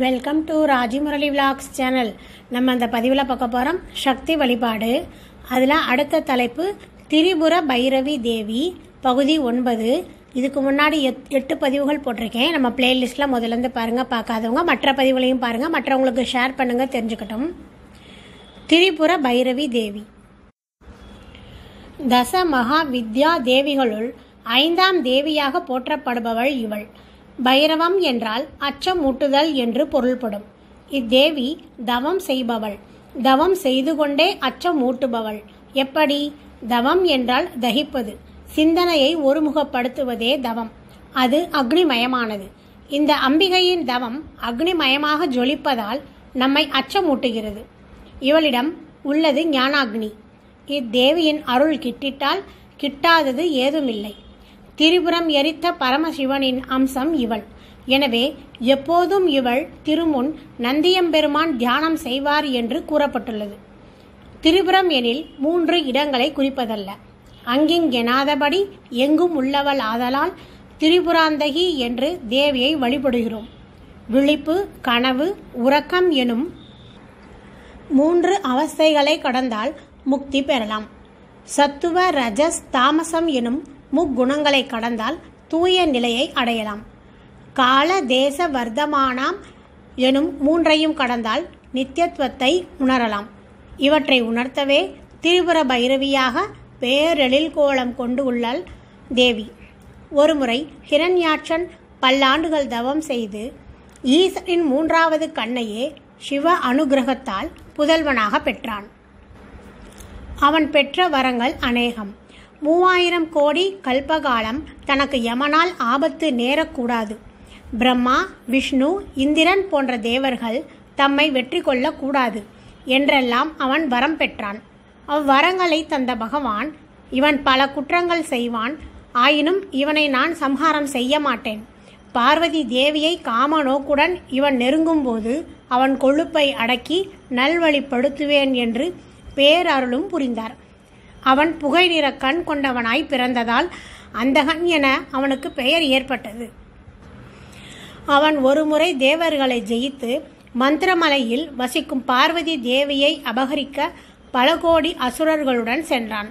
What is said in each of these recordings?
Welcome to Raji Murali vlogs channel. நம்ம அந்த பதிவில் பார்க்க போகிறோம் சக்தி வழிபாடு. அதில் அடுத்த தலைப்பு திரிபுர பைரவி தேவி பகுதி 9. இதுக்கு முன்னாடி 8 பதிவுகள் போட்டிருக்கேன். நம்ம பிளேலிஸ்ட்டில் முதலேருந்து பாருங்கள், பார்க்காதவங்க மற்ற பதிவுகளையும் பாருங்கள், மற்றவங்களுக்கு ஷேர் பண்ணுங்கள், தெரிஞ்சுக்கட்டும். திரிபுர பைரவி தேவி தச மகா வித்யா தேவிகளுள் 5ஆம் தேவியாக போற்றப்படுபவள் இவள். பைரவம் என்றால் அச்சமூட்டுதல் என்று பொருள்படும். இத்தேவி தவம் செய்பவள். தவம் செய்து கொண்டே அச்சமூட்டுபவள். எப்படி? தவம் என்றால் தகிப்பது, சிந்தனையை ஒருமுகப்படுத்துவதே தவம். அது அக்னிமயமானது. இந்த அம்பிகையின் தவம் அக்னிமயமாக ஜொலிப்பதால் நம்மை அச்சமூட்டுகிறது. இவளிடம் உள்ளது ஞானாக்னி. இத்தேவியின் அருள் கிட்டிட்டால் கிட்டாதது ஏதுமில்லை. திரிபுரம் எரித்த பரமசிவனின் அம்சம் இவள். எனவே எப்போதும் இவள் திருமுன் நந்தியம்பெருமான் தியானம் செய்வார் என்று கூறப்பட்டுள்ளது. திரிபுரம் எனில் 3 இடங்களை குறிப்பதல்ல, அங்கிங்கெனாதபடி எங்கும் உள்ளவள் ஆதலால் திரிபுராந்தகி என்று தேவியை வழிபடுகிறோம். விழிப்பு, கனவு, உறக்கம் எனும் 3 அவஸ்தைகளை கடந்தால் முக்தி பெறலாம். சத்துவ, ரஜஸ், தாமசம் எனும் முக்குணங்களை கடந்தால் தூய நிலையை அடையலாம். கால, தேச, வர்த்தமானம் எனும் 3ஐயும் கடந்தால் நித்தியத்துவத்தை உணரலாம். இவற்றை உணர்த்தவே திரிபுர பைரவியாக பேரெழில் கோலம் கொண்டு உள்ளாள் தேவி. ஒருமுறை ஹிரண்யாட்சன் பல்லாண்டுகள் தவம் செய்து ஈசனின் 3வது கண்ணையே சிவ அனுகிரகத்தால் புதல்வனாக பெற்றான். அவன் பெற்ற வரங்கள் அநேகம். 3000 கோடி கல்பகாலம் தனக்கு யமனால் ஆபத்து நேரக்கூடாது. பிரம்மா, விஷ்ணு, இந்திரன் போன்ற தேவர்கள் தம்மை வெற்றி கொள்ளக்கூடாது என்றெல்லாம் அவன் வரம் பெற்றான். அவ்வரங்களை தந்த பகவான், இவன் பல குற்றங்கள் செய்வான், ஆயினும் இவனை நான் சம்ஹாரம் செய்ய மாட்டேன். பார்வதி தேவியை காம நோக்குடன் இவன் நெருங்கும்போது அவன் கொழுப்பை அடக்கி நல்வழிப்படுத்துவேன் என்று பேரருளும் புரிந்தார். அவன் புகை நிற கண் கொண்டவனாய் பிறந்ததால் அந்தகன் என அவனுக்கு பெயர் ஏற்பட்டது. அவன் ஒருமுறை தேவர்களை ஜெயித்து மந்திரமலையில் வசிக்கும் பார்வதி தேவியை அபகரிக்க பல கோடி அசுரர்களுடன் சென்றான்.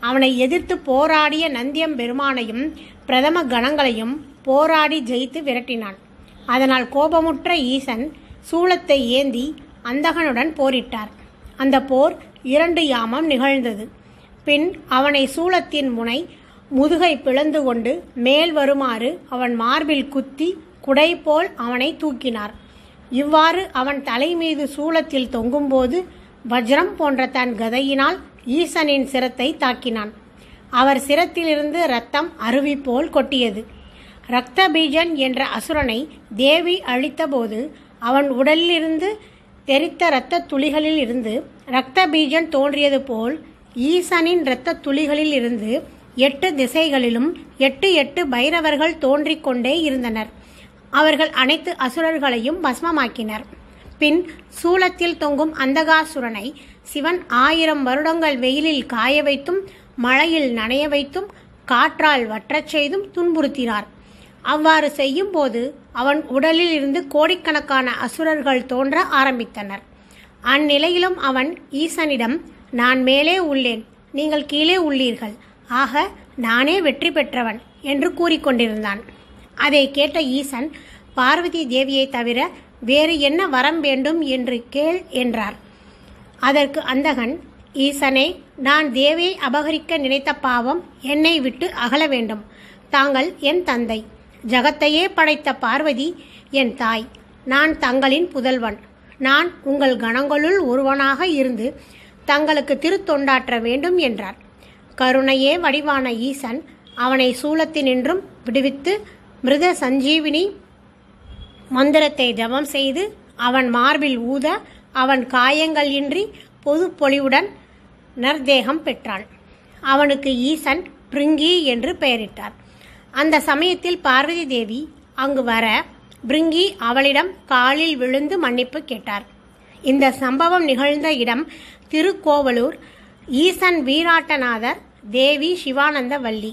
அவனை எதிர்த்து போராடிய நந்தியம்பெருமானையும் பிரதம கணங்களையும் போராடி ஜெயித்து விரட்டினான். அதனால் கோபமுற்ற ஈசன் சூலத்தை ஏந்தி அந்தகனுடன் போரிட்டார். அந்த போர் 2 யாமம் நிகழ்ந்தது. பின் அவனை சூலத்தின் முனை முதுகை பிளந்து கொண்டு மேல் வருமாறு அவன் மார்பில் குத்தி குடை போல் அவனை தூக்கினார். இவ்வாறு அவன் தலை மீது சூலத்தில் தொங்கும்போது வஜ்ரம் போன்ற தன் கதையினால் ஈசனின் சிரத்தை தாக்கினான். அவர் சிரத்திலிருந்து இரத்தம் அருவி போல் கொட்டியது. இரத்த பீஜன் என்ற அசுரனை தேவி அழித்தபோது அவன் உடலிலிருந்து தெரித்த இரத்த துளிகளில் இருந்து இரத்த பீஜன் தோன்றியது போல் ஈசனின் இரத்த துளிகளில் இருந்து 8 திசைகளிலும் 8 பைரவர்கள் தோன்றிக் கொண்டே இருந்தனர். அவர்கள் அனைத்து அசுரர்களையும் பஸ்மமாக்கினர். பின் சூலத்தில் தொங்கும் அந்தகாசுரனை சிவன் 1000 வருடங்கள் வெயிலில் காய வைத்தும் மழையில் நனைய வைத்தும் காற்றால் வற்றச் செய்தும் துன்புறுத்தினார். அவ்வாறு செய்யும் போது அவன் உடலில் இருந்து கோடிக்கணக்கான அசுரர்கள் தோன்ற ஆரம்பித்தனர். அந்நிலையிலும் அவன் ஈசனிடம், நான் மேலே உள்ளேன், நீங்கள் கீழே உள்ளீர்கள், ஆக நானே வெற்றி பெற்றவன் என்று கூறிக்கொண்டிருந்தான். அதை கேட்ட ஈசன், பார்வதி தேவியை தவிர வேறு என்ன வரம் வேண்டும் என்று கேள் என்றார். அதற்கு அந்தகன், ஈசனே, நான் தேவியை அபகரிக்க நினைத்த பாவம் என்னை விட்டு அகல வேண்டும். தாங்கள் என் தந்தை, ஜகத்தையே படைத்த பார்வதி என் தாய். நான் தங்களின் புதல்வன். நான் உங்கள் கணங்களுள் ஒருவனாக இருந்து தங்களுக்கு திருத்தொண்டாற்ற வேண்டும் என்றார். கருணையே வடிவான ஈசன் அவனை சூலத்தினின்றும் விடுவித்து மிருத சஞ்சீவினி மந்திரத்தை ஜபம் செய்து அவன் மார்பில் ஊத அவன் காயங்கள் இன்றி பொது பொலிவுடன் நற்தேகம் பெற்றான். அவனுக்கு ஈசன் பிருங்கி என்று பெயரிட்டார். அந்த சமயத்தில் பார்வதி தேவி அங்கு வர பிருங்கி அவளிடம் காலில் விழுந்து மன்னிப்பு கேட்டார். இந்த சம்பவம் நிகழ்ந்த இடம் திருக்கோவலூர். ஈசன் வீராட்டநாதர், தேவி சிவானந்த வள்ளி.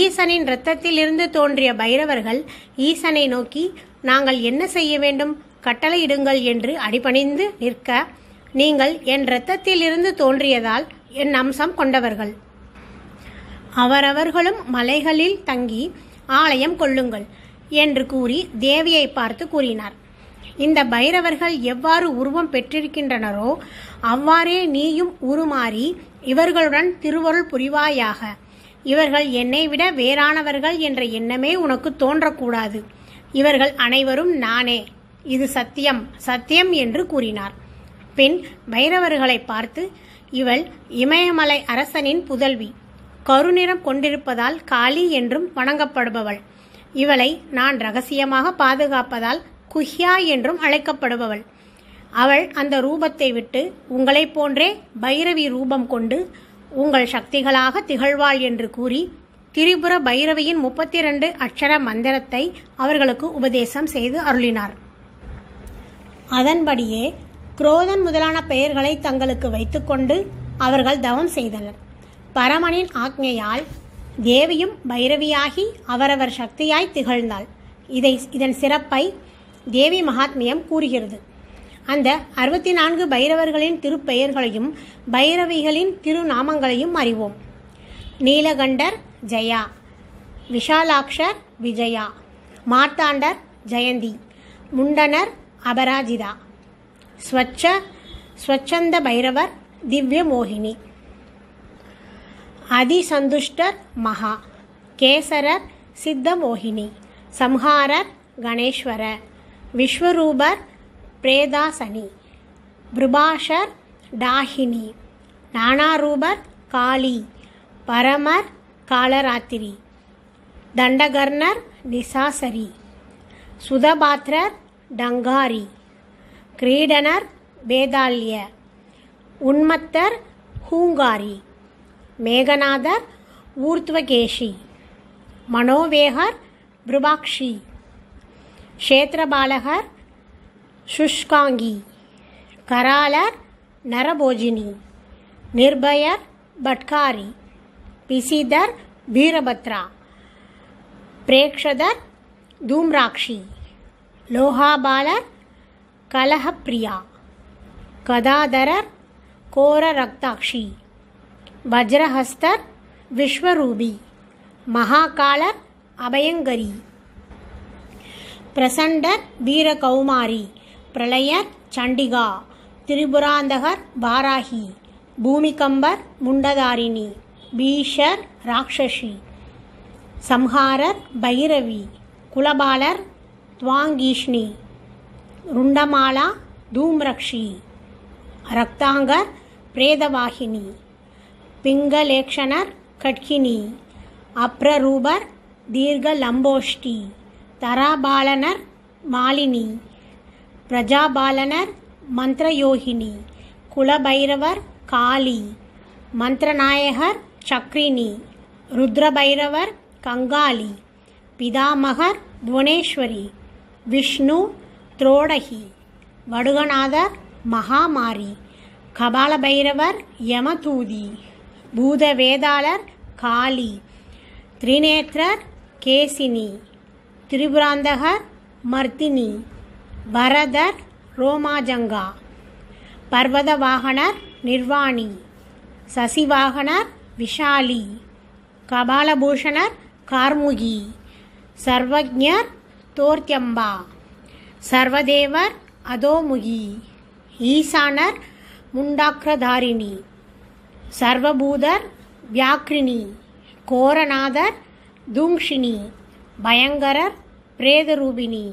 ஈசனின் இரத்தத்திலிருந்து தோன்றிய பைரவர்கள் ஈசனை நோக்கி, நாங்கள் என்ன செய்ய வேண்டும்? கட்டளையிடுங்கள் என்று அடிபணிந்து நிற்க, நீங்கள் என் இரத்தத்திலிருந்து தோன்றியதால் என் அம்சம் கொண்டவர்கள். அவரவர்களும் மலைகளில் தங்கி ஆலயம் கொள்ளுங்கள் என்று கூறி தேவியை பார்த்து கூறினார். இந்த பைரவர்கள் எவ்வாறு உருவம் பெற்றிருக்கின்றனரோ அவ்வாறே நீயும் உருமாறி இவர்களுடன் திருவருள் புரிவாயாக. இவர்கள் என்னை விட வேறானவர்கள் என்ற எண்ணமே உனக்கு தோன்றக்கூடாது. இவர்கள் அனைவரும் நானே. இது சத்தியம், சத்தியம் என்று கூறினார். பின் பைரவர்களை பார்த்து, இவள் இமயமலை அரசனின் புதல்வி. கருநிறம் கொண்டிருப்பதால் காளி என்றும் வணங்கப்படுபவள். இவளை நான் ரகசியமாக பாதுகாப்பதால் குஹ்யா என்றும் அழைக்கப்படுபவள். அவள் அந்த ரூபத்தை விட்டு உங்களைப் போன்றே பைரவி ரூபம் கொண்டு உங்கள் சக்திகளாக திகழ்வாள் என்று கூறி திரிபுர பைரவியின் 32 அட்சர மந்திரத்தை அவர்களுக்கு உபதேசம் செய்து அருளினார். அதன்படியே குரோதன் முதலான பெயர்களை தங்களுக்கு வைத்துக்கொண்டு அவர்கள் தவம் செய்தனர். பரமனின் ஆக்ஞையால் தேவியும் பைரவியாகி அவரவர் சக்தியாய் திகழ்ந்தாள். இதன் சிறப்பை தேவி மகாத்மியம் கூறுகிறது. அந்த 64 பைரவர்களின் திருப்பெயர்களையும் பைரவிகளின் திருநாமங்களையும் அறிவோம். நீலகண்டர் ஜெயா, விஷாலாக்ஷர் விஜயா, மார்த்தாண்டர் ஜெயந்தி, முண்டனர் அபராஜிதா, ஸ்வச்சந்த பைரவர் திவ்ய மோகினி, அதிசந்துஷ்டர் மகா, கேசரர் சித்த மோகினி, சம்ஹாரர் கணேஸ்வர, விஸ்வரூபர் பிரேதாசனி, பிருபாஷர் டாஹினி, நானாரூபர் காளி, பரமர் காலராத்திரி, தண்டகர்ணர் நிசாசரி, சுதபாத்ரர் டங்காரி, கிரீடனர் பேதால்ய, உன்மத்தர் ஹூங்காரி, மேகநாதர் ஊர்த்வகேஷி, மனோவேகர் பிருபாக்ஷி, க்ஷேத்ரபாலகர் சுஷ்காங்கி, கராலர் நரபோஜினி, நிர்பயர் பட்காரி, பிசிதர் வீரபத்ரா, பிரேக்ஷதர் தூம்ராக்ஷி, லோகாபாலர் கலஹப்பிரியா, கதாதரர் கோரரக்தாக்ஷி, வஜ்ரஹஸ்தர் விஸ்வரூபி, மகாகாலர் அபயங்கரி, பிரசண்டர் வீரகௌமாரி, பிரளயர் சண்டிகா, திரிபுராந்தகர் வாராகி, பூமிகம்பர் முண்டதாரிணி, பீஷர் ராட்சசி, சம்ஹாரர் பைரவி, குலபாலர் துவாங்கீஷ்ணி, ருண்டமாலா தூம்ரக்ஷி, ரக்தாங்கர் பிரேதவாகினி, பிங்கலேக்ஷணர் கட்கினி, அப்ரரூபர் தீர்கலம்போஷ்டி, தராபாலனர் மாலினி, பிரஜாபாலனர் மந்திரயோகினி, குலபைரவர் காளி, மந்திரநாயகர் சக்ரினி, ருத்ரபைரவர் கங்காளி, பிதாமகர் புவனேஸ்வரி, விஷ்ணு திரோடகி, வடுகநாதர் மகாமாரி, கபாலபைரவர் யமதூதி, பூதவேதாளர் காளி, திரிநேத்ரர் கேசினி, திரிபுராந்தகர் மர்த்தினி, வரதர் ரோமாஜங்கா, பர்வதவாகனர் நிர்வாணி, சசிவாகனர் விஷாலி, கபாலபூஷணர் கார்முகி, சர்வஜ்ஞர் தோர்த்தியம்பா, சர்வதேவர் அதோமுகி, ஈசானர் முண்டாக்ரதாரிணி, சர்வபூதர் வியாக்ரிணி, கோரநாதர் தூங்ஷினி, பயங்கரர் பிரேதரூபிணி,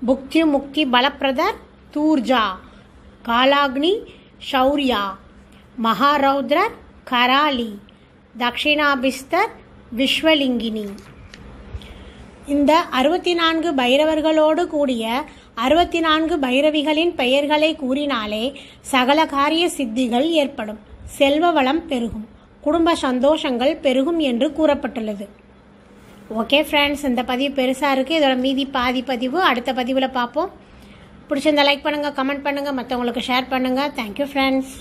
புக்தி முக்தி பலப்பிரதர் தூர்ஜா, காலாக்னி ஷௌர்யா, மகாரௌத்ரர் கராலி, தக்ஷிணாபிஸ்தர் விஸ்வலிங்கினி. இந்த 64 பைரவர்களோடு கூடிய 64 பைரவிகளின் பெயர்களை கூறினாலே சகல காரிய சித்திகள் ஏற்படும், செல்வ வளம் பெருகும், குடும்ப சந்தோஷங்கள் பெருகும் என்று கூறப்பட்டுள்ளது. ஓகே ஃப்ரெண்ட்ஸ், இந்த பதிவு பெருசாக இருக்குது. இதோட மீதி பாதி பதிவு அடுத்த பதிவில் பார்ப்போம். பிடிச்சிருந்தா லைக் பண்ணுங்கள், கமெண்ட் பண்ணுங்கள், மற்றவங்களுக்கு ஷேர் பண்ணுங்கள். Thank you friends.